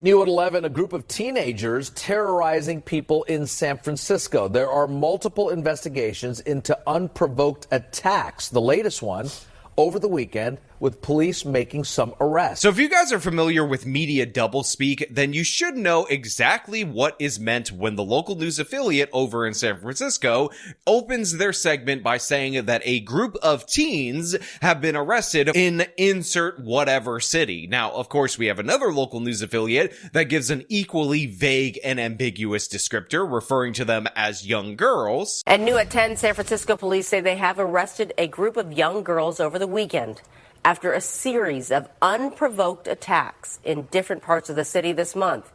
New at 11, a group of teenagers terrorizing people in San Francisco. There are multiple investigations into unprovoked attacks. The latest one over the weekend, with police making some arrests. So if you guys are familiar with media doublespeak, then you should know exactly what is meant when the local news affiliate over in San Francisco opens their segment by saying that a group of teens have been arrested in insert whatever city. Now, of course, we have another local news affiliate that gives an equally vague and ambiguous descriptor, referring to them as young girls. And new at 10, San Francisco police say they have arrested a group of young girls over the weekend after a series of unprovoked attacks in different parts of the city this month.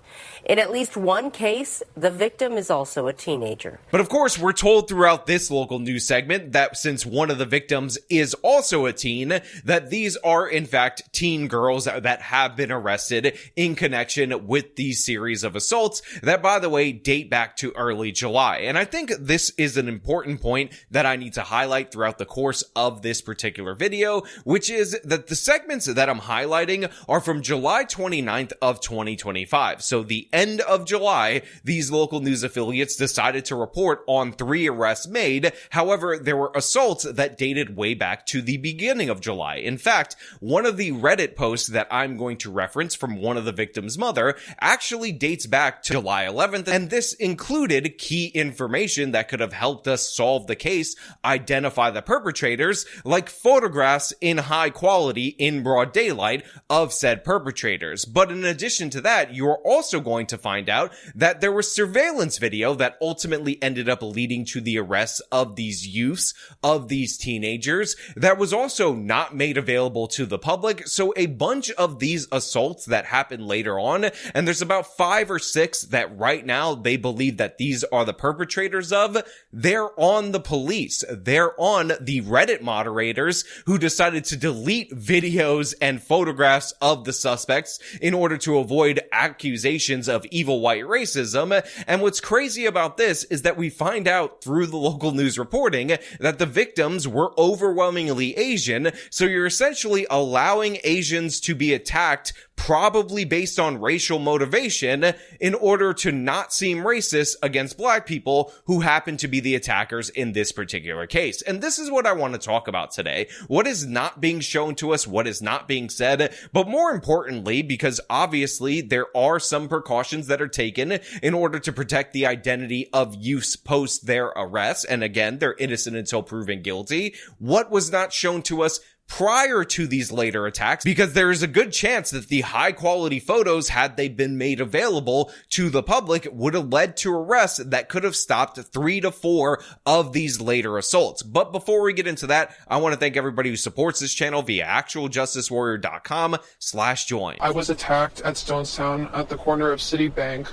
In at least one case, the victim is also a teenager. But of course, we're told throughout this local news segment that since one of the victims is also a teen, that these are in fact teen girls that have been arrested in connection with these series of assaults that, by the way, date back to early July. And I think this is an important point that I need to highlight throughout the course of this particular video, which is that the segments that I'm highlighting are from July 29th of 2025. So the end of July, these local news affiliates decided to report on 3 arrests made. However, there were assaults that dated way back to the beginning of July. In fact, one of the Reddit posts that I'm going to reference from one of the victims' mother actually dates back to July 11th, and this included key information that could have helped us solve the case, identify the perpetrators, like photographs in high quality in broad daylight of said perpetrators. But in addition to that, you're also going to find out that there was surveillance video that ultimately ended up leading to the arrests of these youths, of these teenagers, that was also not made available to the public. So a bunch of these assaults that happened later on, and there's about 5 or 6 that right now they believe that these are the perpetrators of, they're on the police. They're on the Reddit moderators who decided to delete videos and photographs of the suspects in order to avoid accusations of evil white racism. And what's crazy about this is that we find out through the local news reporting that the victims were overwhelmingly Asian. So you're essentially allowing Asians to be attacked probably based on racial motivation in order to not seem racist against black people who happen to be the attackers in this particular case. And this is what I want to talk about today. What is not being shown to us, what is not being said, but more importantly, because obviously there are some precautions that are taken in order to protect the identity of youths post their arrest. And again, they're innocent until proven guilty. What was not shown to us prior to these later attacks, because there is a good chance that the high quality photos, had they been made available to the public, would have led to arrests that could have stopped 3 to 4 of these later assaults. But before we get into that, I want to thank everybody who supports this channel via actualjusticewarrior.com/join. I was attacked at Stonestown at the corner of Citibank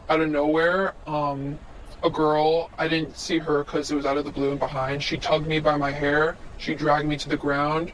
out of nowhere. A girl, I didn't see her because it was out of the blue and behind. She tugged me by my hair. She dragged me to the ground,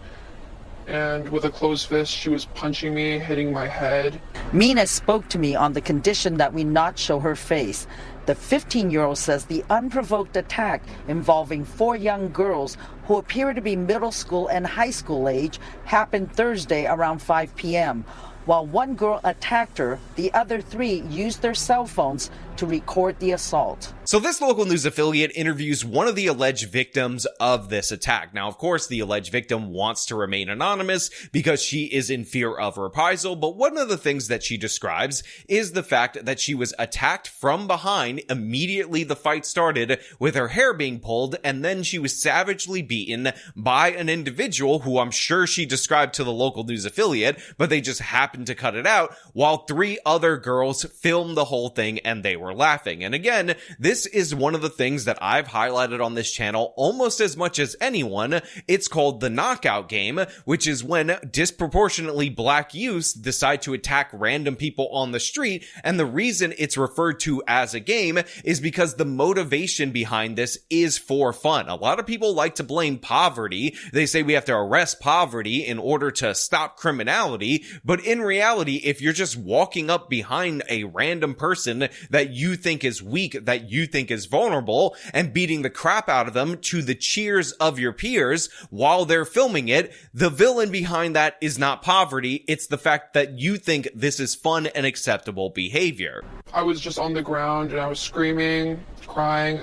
and with a closed fist, she was punching me, hitting my head. Mina spoke to me on the condition that we not show her face. The 15-year-old says the unprovoked attack involving 4 young girls who appear to be middle school and high school age happened Thursday around 5 p.m. While one girl attacked her, the other 3 used their cell phones to record the assault. So this local news affiliate interviews one of the alleged victims of this attack. Now, of course, the alleged victim wants to remain anonymous because she is in fear of reprisal, but one of the things that she describes is the fact that she was attacked from behind immediately the fight started, with her hair being pulled, and then she was savagely beaten by an individual who I'm sure she described to the local news affiliate, but they just happened to cut it out, while 3 other girls filmed the whole thing and they were laughing. And again, this is one of the things that I've highlighted on this channel almost as much as anyone. It's called the knockout game, which is when disproportionately black youths decide to attack random people on the street. And the reason it's referred to as a game is because the motivation behind this is for fun. A lot of people like to blame poverty. They say we have to arrest poverty in order to stop criminality, but in reality, if you're just walking up behind a random person that you think is weak, that you think is vulnerable, and beating the crap out of them to the cheers of your peers while they're filming it, the villain behind that is not poverty. It's the fact that you think this is fun and acceptable behavior. I was just on the ground and I was screaming, crying,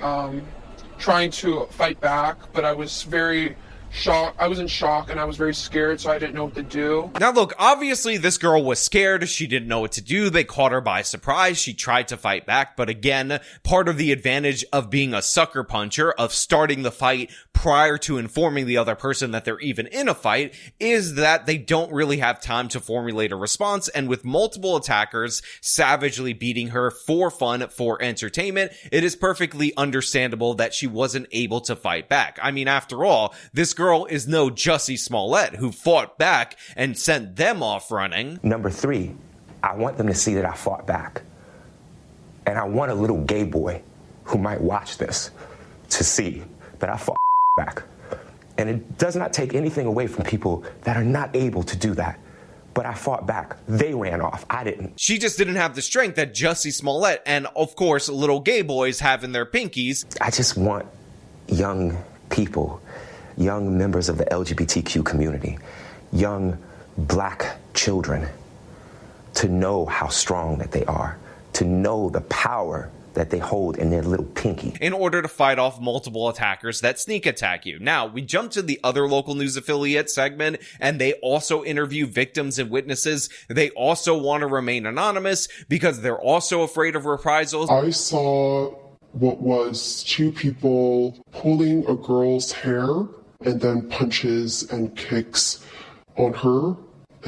trying to fight back, but I was very shocked. I was in shock and I was very scared, so I didn't know what to do. Now look, obviously this girl was scared. She didn't know what to do. They caught her by surprise. She tried to fight back, but again, part of the advantage of being a sucker puncher, of starting the fight prior to informing the other person that they're even in a fight, is that they don't really have time to formulate a response, and with multiple attackers savagely beating her for fun, for entertainment, it is perfectly understandable that she wasn't able to fight back. I mean, after all, this girl is no Jussie Smollett who fought back and sent them off running. Number 3, I want them to see that I fought back. And I want a little gay boy who might watch this to see that I fought back. And it does not take anything away from people that are not able to do that. But I fought back. They ran off. I didn't. She just didn't have the strength that Jussie Smollett and, of course, little gay boys have in their pinkies. I just want young people, young members of the LGBTQ community, young black children, to know how strong that they are, to know the power that they hold in their little pinky, in order to fight off multiple attackers that sneak attack you. Now, we jump to the other local news affiliate segment, and they also interview victims and witnesses. They also want to remain anonymous because they're also afraid of reprisals. I saw what was 2 people pulling a girl's hair and then punches and kicks on her.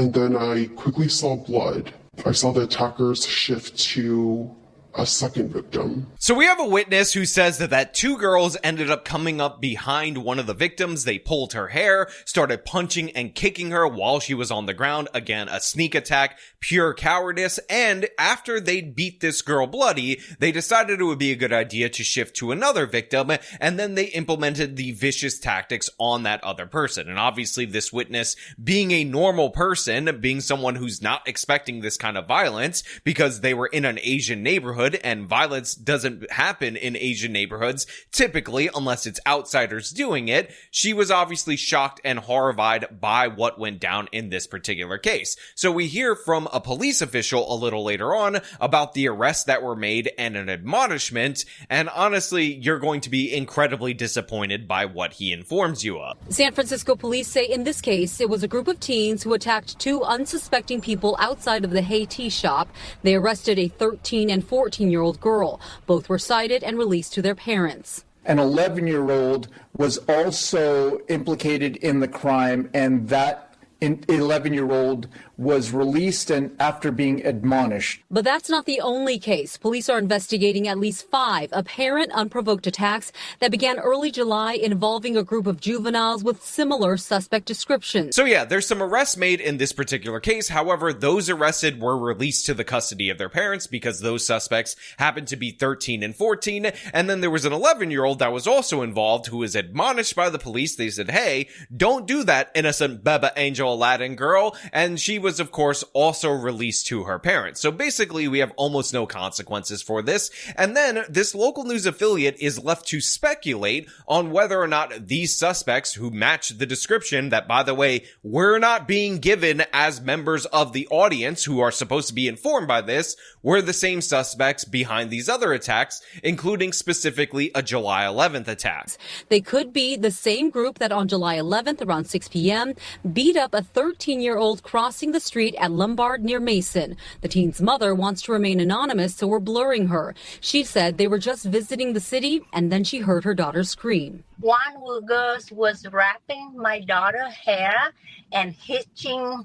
And then I quickly saw blood. I saw the attackers shift to a second victim. So we have a witness who says that 2 girls ended up coming up behind one of the victims. They pulled her hair, started punching and kicking her while she was on the ground. Again, a sneak attack, pure cowardice. And after they beat this girl bloody, they decided it would be a good idea to shift to another victim. And then they implemented the vicious tactics on that other person. And obviously this witness, being a normal person, being someone who's not expecting this kind of violence because they were in an Asian neighborhood, and violence doesn't happen in Asian neighborhoods typically unless it's outsiders doing it, she was obviously shocked and horrified by what went down in this particular case. So we hear from a police official a little later on about the arrests that were made and an admonishment, and honestly, you're going to be incredibly disappointed by what he informs you of. San Francisco police say in this case, it was a group of teens who attacked 2 unsuspecting people outside of the Haiti shop. They arrested a 13 and 14-year-old girl. Both were cited and released to their parents. An 11-year-old was also implicated in the crime, and that 11-year-old was released and after being admonished. But that's not the only case. Police are investigating at least 5 apparent unprovoked attacks that began early July involving a group of juveniles with similar suspect descriptions. So yeah, there's some arrests made in this particular case. However, those arrested were released to the custody of their parents because those suspects happened to be 13 and 14. And then there was an 11-year-old that was also involved who was admonished by the police. They said, hey, don't do that, innocent Beba Angel Aladdin girl. And she was, of course, also released to her parents. So basically, we have almost no consequences for this. And then this local news affiliate is left to speculate on whether or not these suspects who match the description that, by the way, we're not being given as members of the audience who are supposed to be informed by this, were the same suspects behind these other attacks, including specifically a July 11th attack. They could be the same group that on July 11th around 6 p.m. beat up a 13-year-old crossing the street at Lombard near Mason. The teen's mother wants to remain anonymous, so we're blurring her. She said they were just visiting the city, and then she heard her daughter scream. One girl was wrapping my daughter's hair and hitting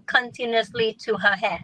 continuously to her head.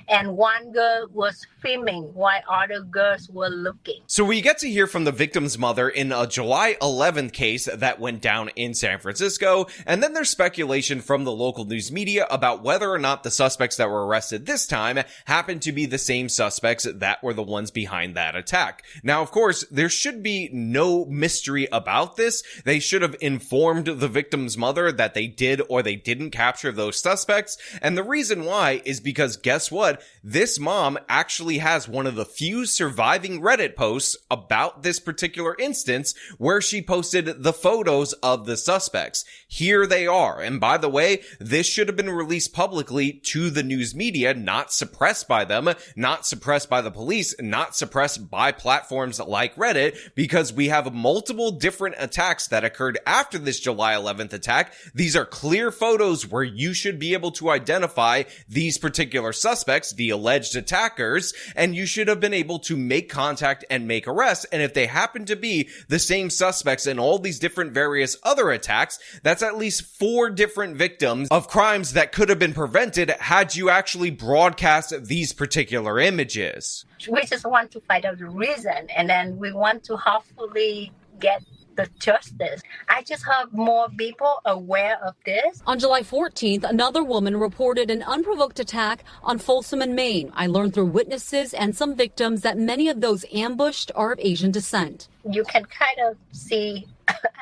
and one girl was filming while other girls were looking. So we get to hear from the victim's mother in a July 11th case that went down in San Francisco, and then there's speculation from the local news media about whether or not the suspects that were arrested this time happened to be the same suspects that were the ones behind that attack. Now, of course, there should be no mystery about this. They should have informed the victim's mother that they did or they didn't capture those suspects, and the reason why is because guess what? This mom actually has one of the few surviving Reddit posts about this particular instance where she posted the photos of the suspects. Here they are. And by the way, this should have been released publicly to the news media, not suppressed by them, not suppressed by the police, not suppressed by platforms like Reddit, because we have multiple different attacks that occurred after this July 11th attack. These are clear photos where you should be able to identify these particular suspects, the alleged attackers, and you should have been able to make contact and make arrests. And if they happen to be the same suspects in all these different various other attacks, that's at least 4 different victims of crimes that could have been prevented had you actually broadcast these particular images. We just want to find out the reason, and then we want to hopefully get the justice. I just hope more people aware of this. On July 14th, another woman reported an unprovoked attack on Folsom in Maine. I learned through witnesses and some victims that many of those ambushed are of Asian descent. You can kind of see,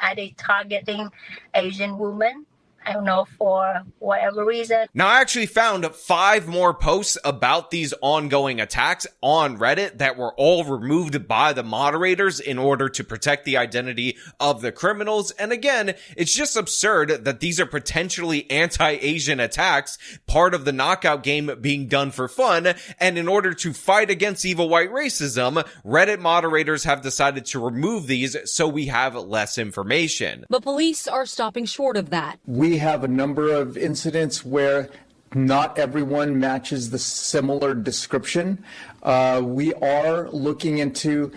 are they targeting Asian women? I don't know, for whatever reason. Now, I actually found 5 more posts about these ongoing attacks on Reddit that were all removed by the moderators in order to protect the identity of the criminals. And again, it's just absurd that these are potentially anti-Asian attacks, part of the knockout game being done for fun. And in order to fight against evil white racism, Reddit moderators have decided to remove these so we have less information. But police are stopping short of that. We have a number of incidents where not everyone matches the similar description. We are looking into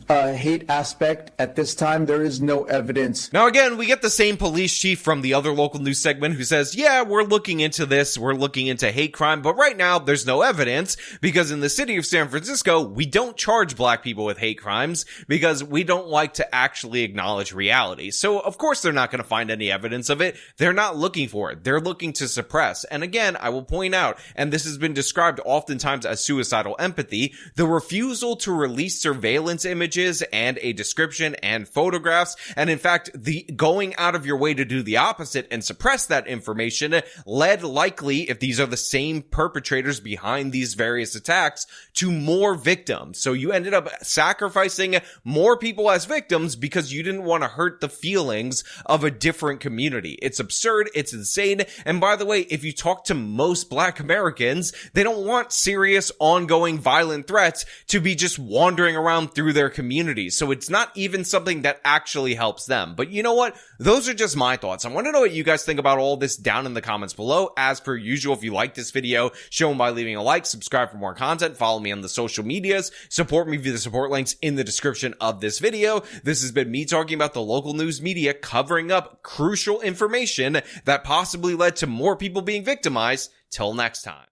hate aspect. At this time, there is no evidence. Now, again, we get the same police chief from the other local news segment who says, yeah, we're looking into this. We're looking into hate crime. But right now, there's no evidence because in the city of San Francisco, we don't charge black people with hate crimes because we don't like to actually acknowledge reality. So, of course, they're not going to find any evidence of it. They're not looking for it. They're looking to suppress. And again, I will point out, and this has been described oftentimes as suicidal empathy, the refusal to release surveillance images and a description and photographs, and in fact, the going out of your way to do the opposite and suppress that information led likely, if these are the same perpetrators behind these various attacks, to more victims. So you ended up sacrificing more people as victims because you didn't want to hurt the feelings of a different community. It's absurd. It's insane. And by the way, if you talk to most black Americans, they don't want serious, ongoing, violent threats to be just wandering around through their communities. So it's not even something that actually helps them. But you know what? Those are just my thoughts. I want to know what you guys think about all this down in the comments below. As per usual, if you like this video, show them by leaving a like, subscribe for more content, follow me on the social medias, support me via the support links in the description of this video. This has been me talking about the local news media covering up crucial information that possibly led to more people being victimized. Till next time.